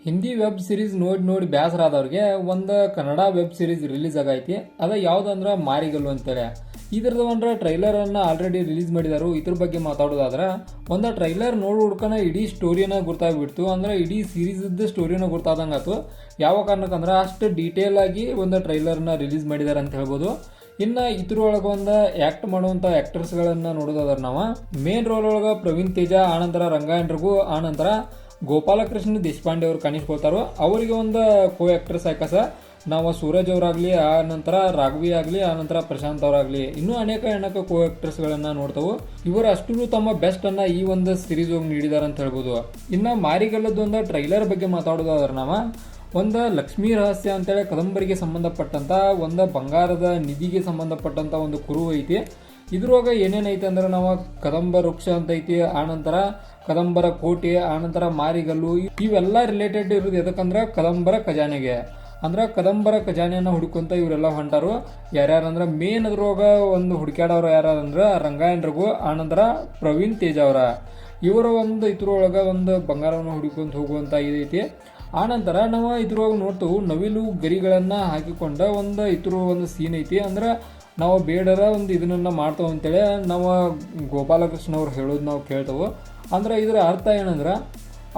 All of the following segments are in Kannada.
ಹಿಂದಿ ವೆಬ್ ಸೀರೀಸ್ ನೋಡಿ ನೋಡಿ ಬೇಸರ ಆದವ್ರಿಗೆ ಒಂದು ಕನ್ನಡ ವೆಬ್ ಸೀರೀಸ್ ರಿಲೀಸ್ ಆಗೈತಿ. ಅದ ಯಾವ್ದಂದ್ರೆ ಮಾರಿಗಲ್ಲು ಅಂತೇಳಿ. ಇದ್ರದ್ದು ಒಂದು ಟ್ರೈಲರ್ ಅನ್ನ ಆಲ್ರೆಡಿ ರಿಲೀಸ್ ಮಾಡಿದಾರು. ಇದ್ರ ಬಗ್ಗೆ ಮಾತಾಡೋದಾದ್ರೆ ಒಂದು ಟ್ರೈಲರ್ ನೋಡಿ ಹುಡ್ಕನ ಇಡೀ ಸ್ಟೋರಿನ ಗುರ್ತಾಗ್ಬಿಡ್ತು. ಅಂದ್ರೆ ಇಡೀ ಸೀರೀಸ್ ಸ್ಟೋರಿನ ಗುರ್ತಾದಂಗಾತು. ಯಾವ ಕಾರಣಕ್ಕಂದ್ರೆ ಅಷ್ಟು ಡೀಟೇಲ್ ಆಗಿ ಒಂದು ಟ್ರೈಲರ್ನ ರಿಲೀಸ್ ಮಾಡಿದಾರೆ ಅಂತ ಹೇಳ್ಬೋದು. ಇನ್ನು ಇದ್ರೊಳಗೆ ಒಂದು ಆಕ್ಟ್ ಮಾಡುವಂತ ಆಕ್ಟರ್ಸ್ಗಳನ್ನ ನೋಡೋದಾದ್ರೆ ನಾವು ಮೇನ್ ರೋಲ್ ಒಳಗೆ ಪ್ರವೀಣ್ ತೇಜ, ಆನಂತರ ರಂಗಾಯಣರಿಗೂ, ಆನಂತರ ಗೋಪಾಲಕೃಷ್ಣ ದೇಶಪಾಂಡೆ ಅವರು ಕಾಣಿಸ್ಕೊಳ್ತಾರೋ. ಅವರಿಗೆ ಒಂದು ಕೋ ಆಕ್ಟರ್ಸ್ ಯಾಕಸ ನಾವು ಸೂರಜ್ ಅವರಾಗ್ಲಿ, ಆ ನಂತರ ರಾಘವಿ ಆಗಲಿ, ಆ ನಂತರ ಪ್ರಶಾಂತ್ ಅವರಾಗ್ಲಿ, ಇನ್ನೂ ಅನೇಕ ಕೋ ಆಕ್ಟರ್ಸ್ಗಳನ್ನ ನೋಡ್ತಾವು. ಇವರು ಅಷ್ಟು ತಮ್ಮ ಬೆಸ್ಟ್ ಅನ್ನ ಈ ಒಂದು ಸೀರೀಸ್ ಹೋಗಿ ನೀಡಿದಾರೆ ಅಂತ ಹೇಳ್ಬೋದು. ಇನ್ನು ಮಾರಿಗಲ್ಲದ ಒಂದು ಟ್ರೈಲರ್ ಬಗ್ಗೆ ಮಾತಾಡೋದಾದ್ರೆ ನಾವು ಒಂದು ಲಕ್ಷ್ಮೀ ರಹಸ್ಯ ಅಂತೇಳಿ ಕದಂಬರಿಗೆ ಸಂಬಂಧಪಟ್ಟಂತ ಒಂದು ಬಂಗಾರದ ನಿಧಿಗೆ ಸಂಬಂಧಪಟ್ಟಂತ ಒಂದು ಕುರು ಐತಿ. ಇದ್ರೊಳಗ ಏನೇನೈತಿ ಅಂದ್ರೆ ನಾವು ಕದಂಬ ವೃಕ್ಷ ಅಂತ ಐತಿ, ಆನಂತರ ಕದಂಬರ ಕೋಟೆ, ಆನಂತರ ಮಾರಿಗಲ್ಲು, ಇವೆಲ್ಲ ರಿಲೇಟೆಡ್ ಇರೋದು ಎದಕ್ಕಂದ್ರೆ ಕದಂಬರ ಖಜಾನೆಗೆ. ಅಂದ್ರೆ ಕದಂಬರ ಖಜಾನೆಯನ್ನ ಹುಡುಕಂತ ಇವರೆಲ್ಲ ಹೊಂಟಾರು. ಯಾರ್ಯಾರಂದ್ರೆ ಮೇನ್ ಅದ್ರೊಳಗ ಒಂದು ಹುಡುಕ್ಯಾಡವ್ರು ಯಾರಂದ್ರ ರಂಗಾಯಣರಿಗೂ, ಆನಂತರ ಪ್ರವೀಣ್ ತೇಜ ಅವರ. ಇವರ ಒಂದು ಇದ್ರೊಳಗ ಒಂದು ಬಂಗಾರವನ್ನು ಹುಡುಕೊಂತ ಹೋಗುವಂತ ಇದೈತಿ. ಆನಂತರ ನಾವು ಇದ್ರೊಳಗೆ ನೋಡ್ತೇವೆ ನವಿಲು ಗರಿಗಳನ್ನ ಹಾಕಿಕೊಂಡ ಒಂದು ಸೀನ್ ಐತಿ. ಅಂದ್ರೆ ನಾವು ಬೇಡರ ಒಂದು ಇದನ್ನ ಮಾಡ್ತೇವೆ ಅಂತೇಳಿ ನಾವು ಗೋಪಾಲಕೃಷ್ಣ ಅವ್ರು ಹೇಳೋದು ನಾವು ಕೇಳ್ತೇವೆ. ಅಂದ್ರೆ ಇದ್ರ ಅರ್ಥ ಏನಂದ್ರೆ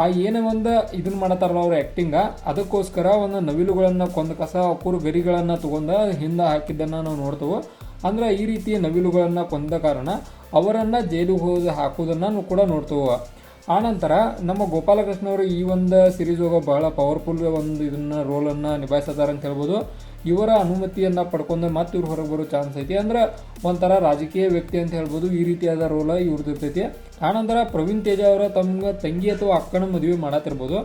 ಆ ಏನೇ ಒಂದು ಇದನ್ನ ಮಾಡತ್ತಾರಲ್ಲ ಅವ್ರ ಆಕ್ಟಿಂಗ, ಅದಕ್ಕೋಸ್ಕರ ಒಂದು ನವಿಲುಗಳನ್ನ ಕೊಂದ ಕಸ ಅಕ್ಕೂರು ಗರಿಗಳನ್ನ ತಗೊಂಡ ಹಿಂದೆ ಹಾಕಿದ್ದನ್ನ ನಾವು ನೋಡ್ತೇವೆ. ಅಂದ್ರೆ ಈ ರೀತಿ ನವಿಲುಗಳನ್ನ ಕೊಂದ ಕಾರಣ ಅವರನ್ನ ಜೈಲಿಗೆ ಹೋಗಿ ಹಾಕೋದನ್ನ ಕೂಡ ನೋಡ್ತೇವೆ. ಆನಂತರ ನಮ್ಮ ಗೋಪಾಲಕೃಷ್ಣ ಅವರು ಈ ಒಂದು ಸೀರೀಸ್ ಹೋಗೋ ಬಹಳ ಪವರ್ಫುಲ್ ಒಂದು ಇದನ್ನ ರೋಲನ್ನು ನಿಭಾಯಿಸ್ತಾರೆ ಅಂತ ಹೇಳ್ಬೋದು. ಇವರ ಅನುಮತಿಯನ್ನ ಪಡ್ಕೊಂಡ್ರೆ ಮತ್ತೆ ಇವ್ರು ಹೊರಗೆ ಬರೋ ಚಾನ್ಸ್ ಐತಿ. ಅಂದ್ರೆ ಒಂಥರ ರಾಜಕೀಯ ವ್ಯಕ್ತಿ ಅಂತ ಹೇಳ್ಬೋದು. ಈ ರೀತಿಯಾದ ರೋಲ ಇವ್ರದ್ದು ಇರ್ತೈತಿ. ಆನಂತರ ಪ್ರವೀಣ್ ತೇಜ ಅವರ ತಮ್ಮ ತಂಗಿ ಅಥವಾ ಅಕ್ಕನ ಮದುವೆ ಮಾಡತ್ತಿರ್ಬೋದು.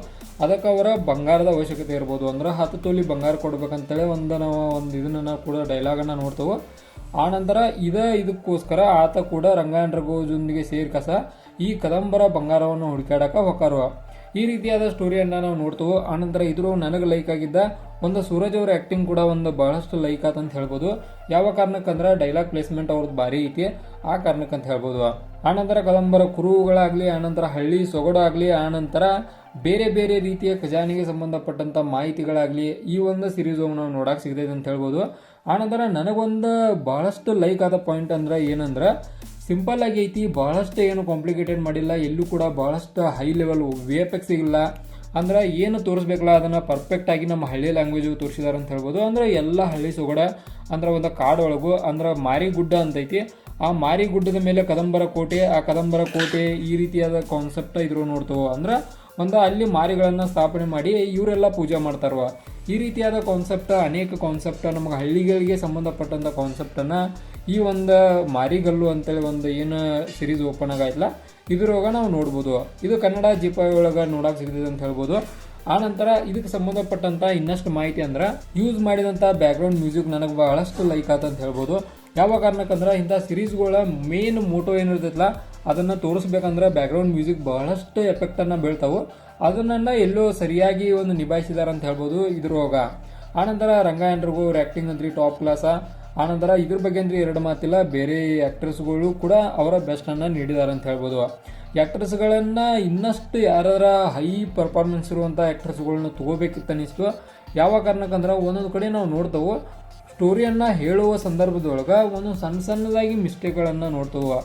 ಅದಕ್ಕೆ ಅವರ ಬಂಗಾರದ ಅವಶ್ಯಕತೆ ಇರ್ಬೋದು. ಅಂದ್ರೆ 10 ತೊಲಿ ಬಂಗಾರ ಕೊಡ್ಬೇಕಂತೇಳಿ ನಾವು ಇದನ್ನ ಕೂಡ ಡೈಲಾಗನ್ನು ನೋಡ್ತೇವೆ. ಆನಂತರ ಇದಕ್ಕೋಸ್ಕರ ಆತ ಕೂಡ ರಂಗಾಯಣರೊಂದಿಗೆ ಸೇರ್ಕಸ ಈ ಕದಂಬರ ಬಂಗಾರವನ್ನು ಹುಡುಕಾಡಕ ಹೊಕ್ಕಾರು. ಈ ರೀತಿಯಾದ ಸ್ಟೋರಿಯನ್ನ ನಾವು ನೋಡ್ತೇವೆ. ಆನಂತರ ಇದ್ರ ನನಗೆ ಲೈಕ್ ಆಗಿದ್ದ ಒಂದು ಸೂರಜ್ ಅವರ ಆಕ್ಟಿಂಗ್ ಕೂಡ ಒಂದು ಬಹಳಷ್ಟು ಲೈಕ್ ಆತಂತ ಹೇಳ್ಬೋದು. ಯಾವ ಕಾರಣಕ್ಕಂದ್ರೆ ಡೈಲಾಗ್ ಪ್ಲೇಸ್ಮೆಂಟ್ ಅವ್ರದ್ದು ಭಾರಿ ಐತಿ, ಆ ಕಾರಣಕ್ಕಂತ ಹೇಳ್ಬೋದು. ಆನಂತರ ಕದಂಬರ ಕುರುಹುಗಳಾಗ್ಲಿ, ಆನಂತರ ಹಳ್ಳಿ ಸೊಗಡು ಆಗ್ಲಿ, ಆನಂತರ ಬೇರೆ ಬೇರೆ ರೀತಿಯ ಖಜಾನೆಗೆ ಸಂಬಂಧಪಟ್ಟಂತ ಮಾಹಿತಿಗಳಾಗ್ಲಿ ಈ ಒಂದು ಸೀರೀಸ್ ನಾವು ನೋಡಕ್ ಸಿಗ್ತೈತೆ ಅಂತ ಹೇಳ್ಬೋದು. ಆನಂತರ ನನಗೊಂದು ಬಹಳಷ್ಟು ಲೈಕ್ ಆದ ಪಾಯಿಂಟ್ ಅಂದ್ರೆ ಏನಂದ್ರೆ ಸಿಂಪಲ್ ಆಗಿ ಐತಿ. ಬಹಳಷ್ಟು ಏನು ಕಾಂಪ್ಲಿಕೇಟೆಡ್ ಮಾಡಿಲ್ಲ. ಎಲ್ಲೂ ಕೂಡ ಬಹಳಷ್ಟು ಹೈ ಲೆವೆಲ್ VFX ಇಲ್ಲ. ಅಂದ್ರೆ ಏನು ತೋರಿಸ್ಬೇಕಲ್ಲ ಅದನ್ನ ಪರ್ಫೆಕ್ಟ್ ಆಗಿ ನಮ್ಮ ಹಳ್ಳಿ ಲ್ಯಾಂಗ್ವೇಜ್ ತೋರಿಸಿದಾರೆ ಅಂತ ಹೇಳ್ಬೋದು. ಅಂದ್ರೆ ಎಲ್ಲ ಹಳ್ಳಿ ಸೊಗಡ ಅಂದ್ರೆ ಒಂದು ಕಾಡೊಳಗು ಅಂದ್ರೆ ಮಾರಿಗುಡ್ಡ ಅಂತೈತಿ. ಆ ಮಾರಿಗುಡ್ಡದ ಮೇಲೆ ಕದಂಬರ ಕೋಟೆ, ಆ ಕದಂಬರ ಕೋಟೆ ಈ ರೀತಿಯಾದ ಕಾನ್ಸೆಪ್ಟ್ ಇದ್ರು ನೋಡ್ತೇವೆ. ಅಂದ್ರೆ ಅಲ್ಲಿ ಮಾರಿಗಳನ್ನ ಸ್ಥಾಪನೆ ಮಾಡಿ ಇವರೆಲ್ಲ ಪೂಜೆ ಮಾಡ್ತಾರ. ಈ ರೀತಿಯಾದ ಕಾನ್ಸೆಪ್ಟ್, ಅನೇಕ ಕಾನ್ಸೆಪ್ಟ್ ನಮಗೆ ಹಳ್ಳಿಗಳಿಗೆ ಸಂಬಂಧಪಟ್ಟಂತ ಕಾನ್ಸೆಪ್ಟ್ ಅನ್ನ ಈ ಒಂದು ಮಾರಿಗಲ್ಲು ಅಂತೇಳಿ ಒಂದು ಏನು ಸೀರೀಸ್ ಓಪನ್ ಆಗೈತಲ್ಲ ಇದ್ರೊಳಗ ನಾವು ನೋಡ್ಬೋದು. ಇದು ಕನ್ನಡ ಜಿಪಿ ಒಳಗ ನೋಡಕ್ ಸಿಗ್ತದೆ ಅಂತ ಹೇಳ್ಬೋದು. ಆನಂತರ ಇದಕ್ಕೆ ಸಂಬಂಧಪಟ್ಟಂತ ಇನ್ನಷ್ಟು ಮಾಹಿತಿ ಅಂದ್ರೆ ಯೂಸ್ ಮಾಡಿದಂತ ಬ್ಯಾಕ್ಗ್ರೌಂಡ್ ಮ್ಯೂಸಿಕ್ ನನಗೆ ಬಹಳಷ್ಟು ಲೈಕ್ ಆತ ಅಂತ ಹೇಳ್ಬೋದು. ಯಾವ ಕಾರಣಕ್ಕಂದ್ರೆ ಇಂಥ ಸೀರೀಸ್ಗಳ ಮೇನ್ ಮೋಟೋ ಏನಿರ್ತೈತಲ್ಲ ಅದನ್ನ ತೋರಿಸ್ಬೇಕಂದ್ರೆ ಬ್ಯಾಕ್ಗ್ರೌಂಡ್ ಮ್ಯೂಸಿಕ್ ಬಹಳಷ್ಟು ಎಫೆಕ್ಟ್ ಅನ್ನ ಬೀಳ್ತಾವು. ಅದನ್ನ ಎಲ್ಲೋ ಸರಿಯಾಗಿ ಒಂದು ನಿಭಾಯಿಸಿದಾರ ಅಂತ ಹೇಳ್ಬೋದು ಇದ್ರೊಳಗ. ಆನಂತರ ರಂಗಾಯಣರಿಗೂ ಅವ್ರ ಆಕ್ಟಿಂಗ್ ಅಂದ್ರೆ ಟಾಪ್ ಕ್ಲಾಸ. ಆನಂತರ ಇದ್ರ ಬಗ್ಗೆ ಅಂದ್ರೆ ಎರಡು ಮಾತಿಲ್ಲ, ಬೇರೆ ಆಕ್ಟರ್ಸ್ಗಳು ಕೂಡ ಅವರ ಬೆಸ್ಟ್ ಅನ್ನ ನೀಡಿದಾರೆ ಅಂತ ಹೇಳ್ಬೋದು. ಆಕ್ಟರ್ಸ್ಗಳನ್ನ ಇನ್ನಷ್ಟು ಯಾರ ಹೈ ಪರ್ಫಾರ್ಮೆನ್ಸ್ ಇರುವಂತ ಆಕ್ಟರ್ಸ್ಗಳನ್ನ ತಗೋಬೇಕಿತ್ತು ಅನಿಸ್ತು. ಯಾವ ಕಾರಣಕ್ಕಂದ್ರೆ ಒಂದೊಂದು ಕಡೆ ನಾವು ನೋಡ್ತೇವೆ ಸ್ಟೋರಿಯನ್ನ ಹೇಳುವ ಸಂದರ್ಭದೊಳಗ ಒಂದು ಸಣ್ಣದಾಗಿ ಮಿಸ್ಟೇಕ್ಗಳನ್ನ ನೋಡ್ತೇವೆ.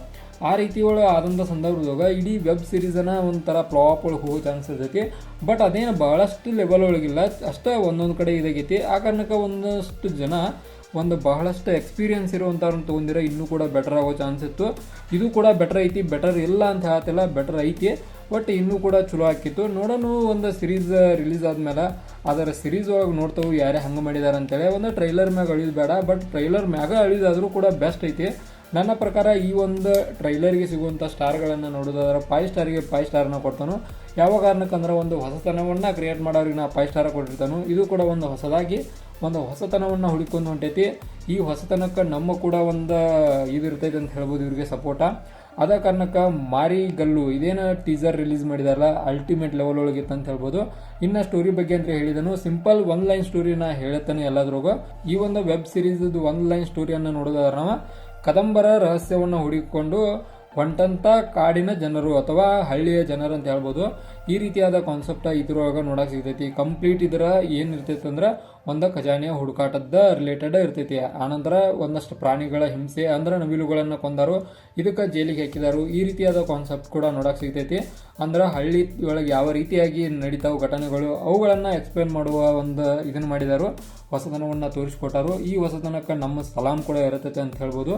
ಆ ರೀತಿ ಒಳಗೆ ಆದಂಥ ಸಂದರ್ಭದೊಳಗ ಇಡೀ ವೆಬ್ ಸೀರೀಸನ್ನ ಒಂಥರ ಫ್ಲಾಪ್ ಒಳಗೆ ಹೋಗೋ ಚಾನ್ಸ್ ಇರ್ತೈತಿ. ಬಟ್ ಅದೇನು ಬಹಳಷ್ಟು ಲೆವೆಲ್ ಒಳಗಿಲ್ಲ, ಅಷ್ಟೇ ಒಂದೊಂದು ಕಡೆ ಇದಾಗೈತಿ. ಆ ಕಾರಣಕ್ಕೆ ಒಂದಷ್ಟು ಜನ ಒಂದು ಬಹಳಷ್ಟು ಎಕ್ಸ್ಪೀರಿಯನ್ಸ್ ಇರುವಂಥವ್ರನ್ನ ತೊಗೊಂಡಿರೋ ಇನ್ನೂ ಕೂಡ ಬೆಟರ್ ಆಗೋ ಚಾನ್ಸ್ ಇತ್ತು. ಇದು ಕೂಡ ಬೆಟರ್ ಐತಿ, ಬೆಟರ್ ಇಲ್ಲ ಅಂತ ಹೇಳ್ತಿಲ್ಲ, ಬೆಟರ್ ಐತಿ. ಬಟ್ ಇನ್ನೂ ಕೂಡ ಚಲೋ ಆಕಿತ್ತು. ನೋಡೋಣ ಒಂದು ಸೀರೀಸ್ ರಿಲೀಸ್ ಆದ್ಮೇಲೆ ಅದರ ಸೀರೀಸ್ ಒಳಗೆ ನೋಡ್ತೇವೆ ಯಾರೇ ಹಂಗೆ ಮಾಡಿದಾರೆ ಅಂತೇಳಿ. ಒಂದು ಟ್ರೈಲರ್ ಮ್ಯಾಗ ಅಳಿದು ಬೇಡ, ಬಟ್ ಟ್ರೈಲರ್ ಮ್ಯಾಗ ಅಳಿದಾದ್ರೂ ಕೂಡ ಬೆಸ್ಟ್ ಐತಿ. ನನ್ನ ಪ್ರಕಾರ ಈ ಒಂದು ಟ್ರೈಲರ್ಗೆ ಸಿಗುವಂಥ ಸ್ಟಾರ್ಗಳನ್ನು ನೋಡೋದಾದ್ರೆ 5 ಸ್ಟಾರ್ಗೆ 5 ಸ್ಟಾರ್ನ ಕೊಡ್ತಾನು. ಯಾವ ಕಾರಣಕ್ಕಂದ್ರೆ ಒಂದು ಹೊಸತನವನ್ನು ಕ್ರಿಯೇಟ್ ಮಾಡೋರಿಗೆ ನಾ 5 ಸ್ಟಾರ್ ಕೊಟ್ಟಿರ್ತಾನು. ಇದು ಕೂಡ ಒಂದು ಹೊಸದಾಗಿ ಒಂದು ಹೊಸತನವನ್ನು ಹುಡುಕೊಂಡು ಹೊಂಟೈತಿ. ಈ ಹೊಸತನಕ್ಕೆ ನಮ್ಮ ಕೂಡ ಒಂದು ಇದಿರ್ತೈತೆ ಅಂತ ಹೇಳ್ಬೋದು ಇವ್ರಿಗೆ ಸಪೋರ್ಟ. ಅದ ಕಾರಣಕ್ಕೆ ಮಾರಿಗಲ್ಲು ಇದೇನು ಟೀಸರ್ ರಿಲೀಸ್ ಮಾಡಿದಾರಲ್ಲ ಅಲ್ಟಿಮೇಟ್ ಲೆವೆಲ್ ಒಳಗಿತ್ತು ಅಂತ ಹೇಳ್ಬೋದು. ಇನ್ನು ಸ್ಟೋರಿ ಬಗ್ಗೆ ಅಂತ ಹೇಳಿದನು ಸಿಂಪಲ್ 1 ಲೈನ್ ಸ್ಟೋರಿನ ಹೇಳುತ್ತಾನೆ ಎಲ್ಲದ್ರಾಗ. ಈ ಒಂದು ವೆಬ್ ಸೀರೀಸ್ 1 ಲೈನ್ ಸ್ಟೋರಿಯನ್ನು ನೋಡೋದಾದ್ರೆ ನಾವು ಕದಂಬರ ರಹಸ್ಯವನ್ನು ಹುಡುಕಿಕೊಂಡು ಹೊಂಟಂತ ಕಾಡಿನ ಜನರು ಅಥವಾ ಹಳ್ಳಿಯ ಜನರು ಅಂತ ಹೇಳ್ಬೋದು. ಈ ರೀತಿಯಾದ ಕಾನ್ಸೆಪ್ಟ ಇದ್ರೊಳಗೆ ನೋಡಕ್ಕೆ ಸಿಗ್ತೈತಿ. ಕಂಪ್ಲೀಟ್ ಇದರ ಏನಿರ್ತೈತಿ ಅಂದ್ರೆ ಒಂದು ಖಜಾನೆಯ ಹುಡುಕಾಟದ ರಿಲೇಟೆಡ್ ಇರ್ತೈತಿ. ಆನಂತರ ಒಂದಷ್ಟು ಪ್ರಾಣಿಗಳ ಹಿಂಸೆ ಅಂದ್ರೆ ನವಿಲುಗಳನ್ನು ಕೊಂದಾರು, ಇದಕ್ಕೆ ಜೈಲಿಗೆ ಹಾಕಿದಾರು. ಈ ರೀತಿಯಾದ ಕಾನ್ಸೆಪ್ಟ್ ಕೂಡ ನೋಡಕ್ಕೆ ಸಿಗ್ತೈತಿ. ಅಂದ್ರೆ ಹಳ್ಳಿ ಒಳಗೆ ಯಾವ ರೀತಿಯಾಗಿ ನಡೀತಾವು ಘಟನೆಗಳು ಅವುಗಳನ್ನು ಎಕ್ಸ್ಪ್ಲೇನ್ ಮಾಡುವ ಒಂದು ಇದನ್ನು ಮಾಡಿದಾರು, ಹೊಸತನವನ್ನು ತೋರಿಸ್ಕೊಟ್ಟಾರು. ಈ ಹೊಸತನಕ್ಕೆ ನಮ್ಮ ಸಲಾಮ್ ಕೂಡ ಇರುತ್ತೈತೆ ಅಂತ ಹೇಳ್ಬೋದು.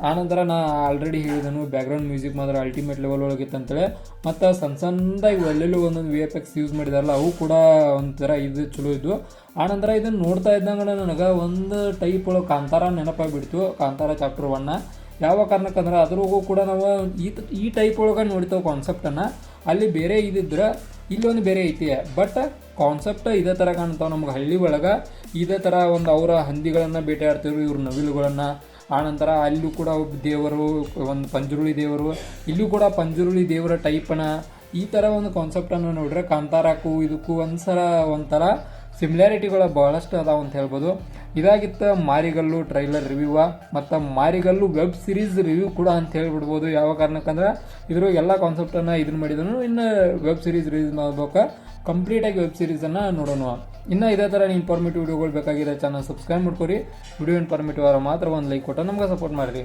ಆನಂತರ ನಾ ಆಲ್ರೆಡಿ ಹೇಳಿದನು ಬ್ಯಾಕ್ಗ್ರೌಂಡ್ ಮ್ಯೂಸಿಕ್ ಮಾತ್ರ ಅಲ್ಟಿಮೇಟ್ ಲೆವೆಲ್ ಒಳಗಿತ್ತು ಅಂತೇಳಿ. ಮತ್ತು ಸಣ್ಣದಾಗಿ ಎಲ್ಲೆಲ್ಲೂ ಒಂದೊಂದು VFX ಯೂಸ್ ಮಾಡಿದಾರಲ್ಲ ಅವು ಕೂಡ ಒಂಥರ ಇದು ಚಲೋ ಇದ್ವು. ಆನಂತರ ಇದನ್ನು ನೋಡ್ತಾ ಇದ್ದಂಗೆ ನನಗೆ ಒಂದು ಟೈಪ್ ಒಳಗೆ ಕಾಂತಾರ ನೆನಪಾಗ್ಬಿಡ್ತು. ಕಾಂತಾರ ಚಾಪ್ಟರ್ 1 ಯಾವ ಕಾರಣಕ್ಕಂದ್ರೆ ಅದ್ರಾಗೂ ಕೂಡ ನಾವು ಈ ಟೈಪ್ ಒಳಗೆ ನೋಡ್ತೇವೆ ಕಾನ್ಸೆಪ್ಟನ್ನು. ಅಲ್ಲಿ ಬೇರೆ ಇದಿದ್ರೆ ಇಲ್ಲೊಂದು ಬೇರೆ ಐತಿ, ಬಟ್ ಕಾನ್ಸೆಪ್ಟ್ ಇದೇ ಥರ ಕಾಣ್ತಾವೆ ನಮ್ಗೆ. ಹಳ್ಳಿ ಒಳಗೆ ಇದೇ ಥರ ಒಂದು ಅವರ ಹಂದಿಗಳನ್ನು ಬೇಟೆಯಾಡ್ತಿದ್ರು, ಇವ್ರ ನವಿಲುಗಳನ್ನು. ಆನಂತರ ಅಲ್ಲೂ ಕೂಡ ಒಬ್ಬ ದೇವರು, ಒಂದು ಪಂಜುರುಳಿ ದೇವರು, ಇಲ್ಲೂ ಕೂಡ ಪಂಜುರುಳಿ ದೇವರ ಟೈಪನ ಈ ಥರ ಒಂದು ಕಾನ್ಸೆಪ್ಟನ್ನು ನೋಡ್ರೆ ಕಾಂತಾರಕ್ಕೂ ಇದಕ್ಕೂ ಒಂಥರ ಸಿಮಿಲಾರಿಟಿಗಳು ಭಾಳಷ್ಟು ಅದಾವ ಅಂತ ಹೇಳ್ಬೋದು. ಇದಾಗಿತ್ತು ಮಾರಿಗಲ್ಲು ಟ್ರೈಲರ್ ರಿವ್ಯೂವ ಮತ್ತು ಮಾರಿಗಲ್ಲು ವೆಬ್ ಸಿರೀಸ್ ರಿವ್ಯೂ ಕೂಡ ಅಂತ ಹೇಳ್ಬಿಡ್ಬೋದು. ಯಾವ ಕಾರಣಕ್ಕಂದ್ರೆ ಇದ್ರ ಎಲ್ಲ ಕಾನ್ಸೆಪ್ಟನ್ನು ಇದನ್ನು ಮಾಡಿದನು. ಇನ್ನು ವೆಬ್ ಸಿರೀಸ್ ರಿಲೀಸ್ ಮಾಡ್ಬೇಕು, ಕಂಪ್ಲೀಟಾಗಿ ವೆಬ್ ಸೀರೀಸನ್ನು ನೋಡೋಣ. ಇನ್ನು ಇದೇ ಥರ ಇನ್ಫಾರ್ಮೇಟಿವ್ ವಿಡಿಯೋಗಳು ಬೇಕಾಗಿದೆ ಚಾನಲ್ ಸಬ್ಸ್ಕ್ರೈಬ್ ಮಾಡ್ಕೊರಿ. ವಿಡಿಯೋ ಇನ್ಫಾರ್ಮೇಟಿವ್ ಆದ್ರೆ ಮಾತ್ರ ಒಂದು ಲೈಕ್ ಕೊಟ್ಟು ನಮ್ಗೆ ಸಪೋರ್ಟ್ ಮಾಡಿರಿ.